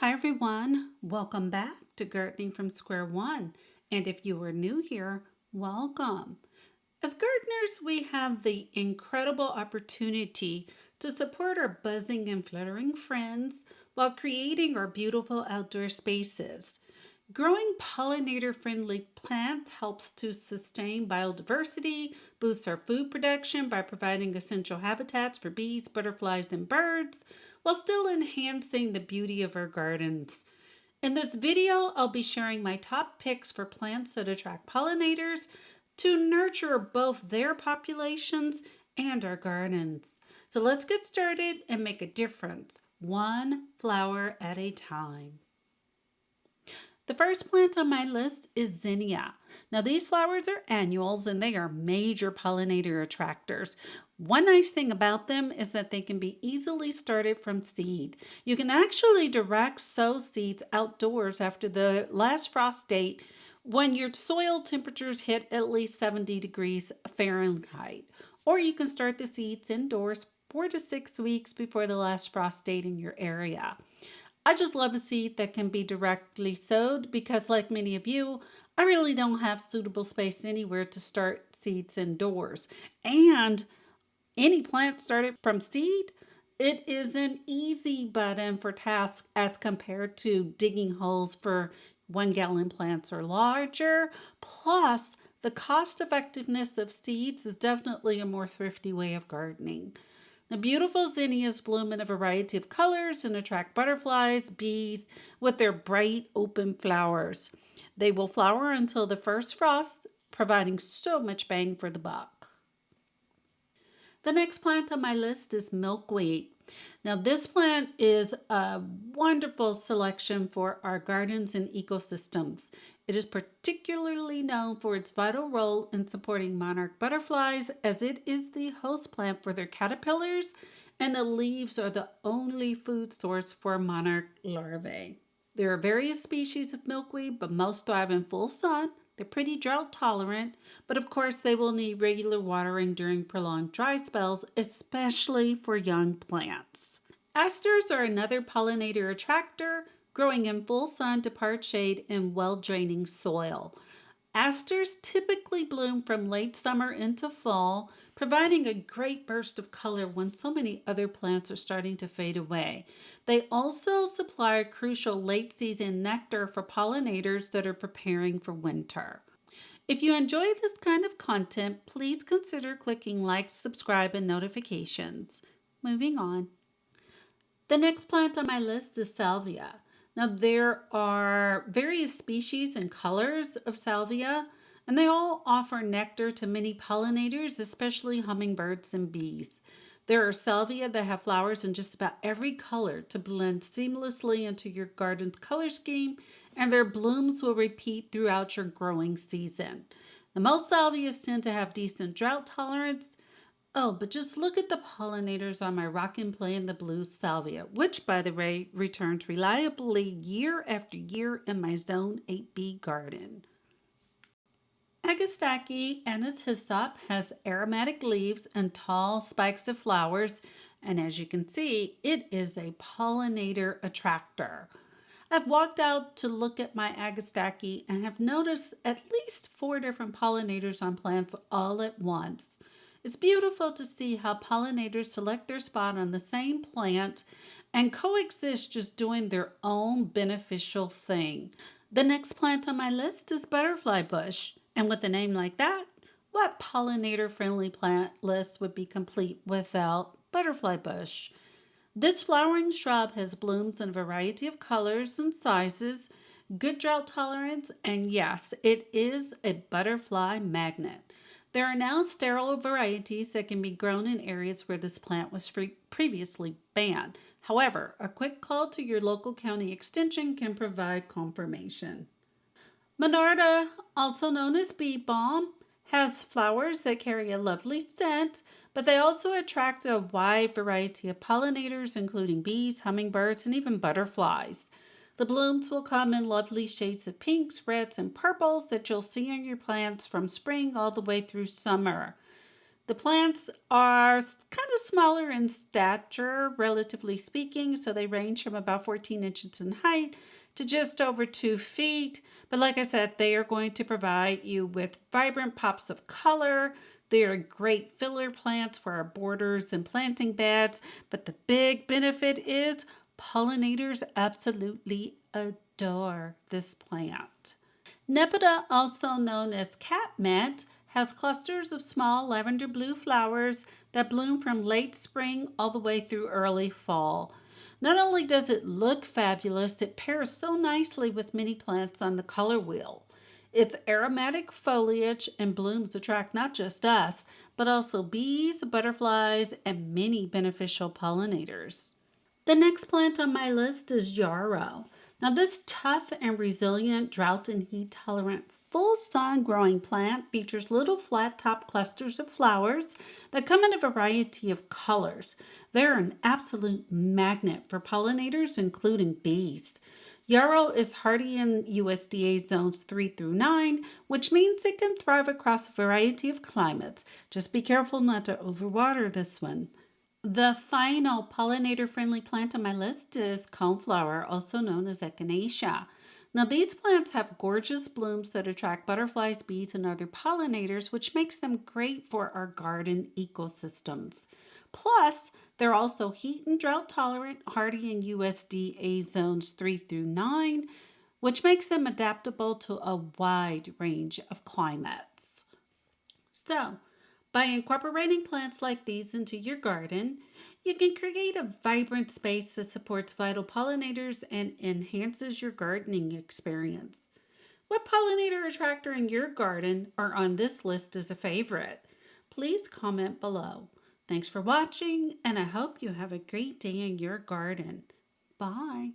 Hi everyone, welcome back to Gardening from Square One. And if you are new here, welcome. As gardeners, we have the incredible opportunity to support our buzzing and fluttering friends while creating our beautiful outdoor spaces. Growing pollinator-friendly plants helps to sustain biodiversity, boosts our food production by providing essential habitats for bees, butterflies, and birds, while still enhancing the beauty of our gardens. In this video, I'll be sharing my top picks for plants that attract pollinators to nurture both their populations and our gardens. So let's get started and make a difference, one flower at a time. The first plant on my list is zinnia. Now, these flowers are annuals and they are major pollinator attractors. One nice thing about them is that they can be easily started from seed. You can actually direct sow seeds outdoors after the last frost date when your soil temperatures hit at least 70 degrees Fahrenheit. Or you can start the seeds indoors 4 to 6 weeks before the last frost date in your area. I just love a seed that can be directly sowed because, like many of you, I really don't have suitable space anywhere to start seeds indoors. And any plant started from seed, it is an easy button for tasks as compared to digging holes for 1 gallon plants or larger. Plus, the cost effectiveness of seeds is definitely a more thrifty way of gardening. The beautiful zinnias bloom in a variety of colors and attract butterflies, bees with their bright open flowers. They will flower until the first frost, providing so much bang for the buck. The next plant on my list is milkweed. Now, this plant is a wonderful selection for our gardens and ecosystems. It is particularly known for its vital role in supporting monarch butterflies, as it is the host plant for their caterpillars, and the leaves are the only food source for monarch larvae. There are various species of milkweed, but most thrive in full sun. They're pretty drought tolerant, but of course they will need regular watering during prolonged dry spells, especially for young plants. Asters are another pollinator attractor, growing in full sun to part shade in well-draining soil. Asters typically bloom from late summer into fall, providing a great burst of color when so many other plants are starting to fade away. They also supply crucial late season nectar for pollinators that are preparing for winter. If you enjoy this kind of content, please consider clicking like, subscribe, and notifications. Moving on. The next plant on my list is salvia. Now, there are various species and colors of salvia, and they all offer nectar to many pollinators, especially hummingbirds and bees. There are salvia that have flowers in just about every color to blend seamlessly into your garden's color scheme, and their blooms will repeat throughout your growing season. The most salvias tend to have decent drought tolerance. Oh, but just look at the pollinators on my Rockin' Play in the Blue salvia, which, by the way, returns reliably year after year in my Zone 8B garden. Agastache and its hyssop has aromatic leaves and tall spikes of flowers, and as you can see, it is a pollinator attractor. I've walked out to look at my agastache and have noticed at least 4 different pollinators on plants all at once. It's beautiful to see how pollinators select their spot on the same plant and coexist, just doing their own beneficial thing. The next plant on my list is butterfly bush. And with a name like that, what pollinator-friendly plant list would be complete without butterfly bush? This flowering shrub has blooms in a variety of colors and sizes, good drought tolerance, and yes, it is a butterfly magnet. There are now sterile varieties that can be grown in areas where this plant was previously banned. However, a quick call to your local county extension can provide confirmation. Monarda, also known as bee balm, has flowers that carry a lovely scent, but they also attract a wide variety of pollinators, including bees, hummingbirds, and even butterflies. The blooms will come in lovely shades of pinks, reds, and purples that you'll see on your plants from spring all the way through summer. The plants are kind of smaller in stature, relatively speaking, so they range from about 14 inches in height to just over 2 feet. But like I said, they are going to provide you with vibrant pops of color. They are great filler plants for our borders and planting beds. But the big benefit is pollinators absolutely adore this plant. Nepeta, also known as catmint, has clusters of small lavender blue flowers that bloom from late spring all the way through early fall. Not only does it look fabulous, it pairs so nicely with many plants on the color wheel. Its aromatic foliage and blooms attract not just us, but also bees, butterflies, and many beneficial pollinators. The next plant on my list is yarrow. Now, this tough and resilient, drought and heat tolerant, full sun growing plant features little flat top clusters of flowers that come in a variety of colors. They're an absolute magnet for pollinators, including bees. Yarrow is hardy in USDA zones 3 through 9, which means it can thrive across a variety of climates. Just be careful not to overwater this one. The final pollinator friendly plant on my list is coneflower, also known as Echinacea. Now, these plants have gorgeous blooms that attract butterflies, bees, and other pollinators, which makes them great for our garden ecosystems. Plus, they're also heat and drought tolerant, hardy in USDA zones 3 through 9, which makes them adaptable to a wide range of climates. So, by incorporating plants like these into your garden, you can create a vibrant space that supports vital pollinators and enhances your gardening experience. What pollinator attractor in your garden or on this list is a favorite? Please comment below. Thanks for watching, and I hope you have a great day in your garden. Bye.